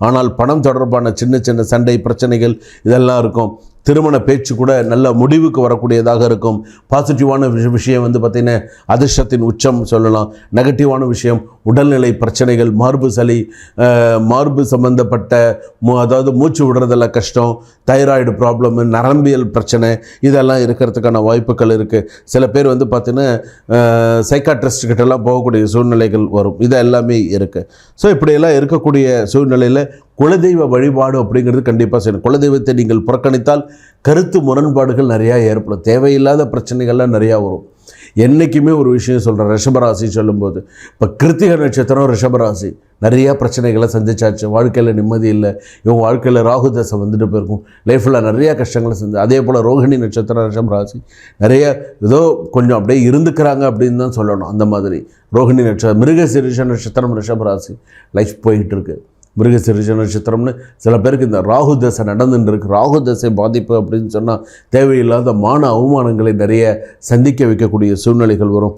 ஆனால் பணம் தொடர்பான சின்ன சின்ன சண்டை பிரச்சனைகள் இதெல்லாம் இருக்கும். திருமண பேச்சு கூட நல்ல முடிவுக்கு வரக்கூடியதாக இருக்கும். பாசிட்டிவான விஷயம் பார்த்திங்கன்னா அதிர்ஷ்டத்தின் உச்சம் சொல்லலாம். நெகட்டிவான விஷயம் உடல்நிலை பிரச்சனைகள், மார்பு சளி, மார்பு சம்பந்தப்பட்ட அதாவது மூச்சு விடுறதில் கஷ்டம், தைராய்டு ப்ராப்ளம், நரம்பியல் பிரச்சனை இதெல்லாம் இருக்கிறதுக்கான வாய்ப்புகள் இருக்குது. சில பேர் பார்த்திங்கன்னா சைக்காட்ரிஸ்ட் கிட்டலாம் போகக்கூடிய சூழ்நிலைகள் வரும். இது எல்லாமே இருக்குது. ஸோ இப்படியெல்லாம் இருக்கக்கூடிய சூழ்நிலையில் குலதெய்வ வழிபாடு அப்படிங்கிறது கண்டிப்பாக செய்யணும். குலதெய்வத்தை நீங்கள் புறக்கணித்தால் கருத்து முரண்பாடுகள் நிறையா ஏற்படும். தேவையில்லாத பிரச்சனைகள்லாம் நிறையா வரும். என்றைக்குமே ஒரு விஷயம் சொல்கிறேன், ரிஷபராசி சொல்லும்போது, இப்போ கிருத்திகை நட்சத்திரம் ரிஷபராசி நிறையா பிரச்சனைகளை சந்திச்சாச்சு. வாழ்க்கையில் நிம்மதி இல்லை. இவங்க வாழ்க்கையில் ராகு தசை வந்துட்டு போயிருக்கும். லைஃப்பில் நிறையா கஷ்டங்களை அதே போல் ரோகிணி நட்சத்திரம் ரிஷபராசி நிறைய ஏதோ கொஞ்சம் அப்படியே இருந்துக்கிறாங்க அப்படின்னு தான் சொல்லணும். அந்த மாதிரி ரோகிணி நட்சத்திரம், மிருகசீரிஷ நட்சத்திரம் ரிஷபராசி லைஃப் போயிட்டு இருக்கு. மிருகசீரிஷ நட்சத்திரம்னு சில பேருக்கு இந்த ராகு தசை நடந்துட்டு இருக்கு. ராகு தசை பாதிப்பு அப்படின்னு சொன்னால் தேவையில்லாத மான அவமானங்களை நிறைய சந்திக்க வைக்கக்கூடிய சூழ்நிலைகள் வரும்.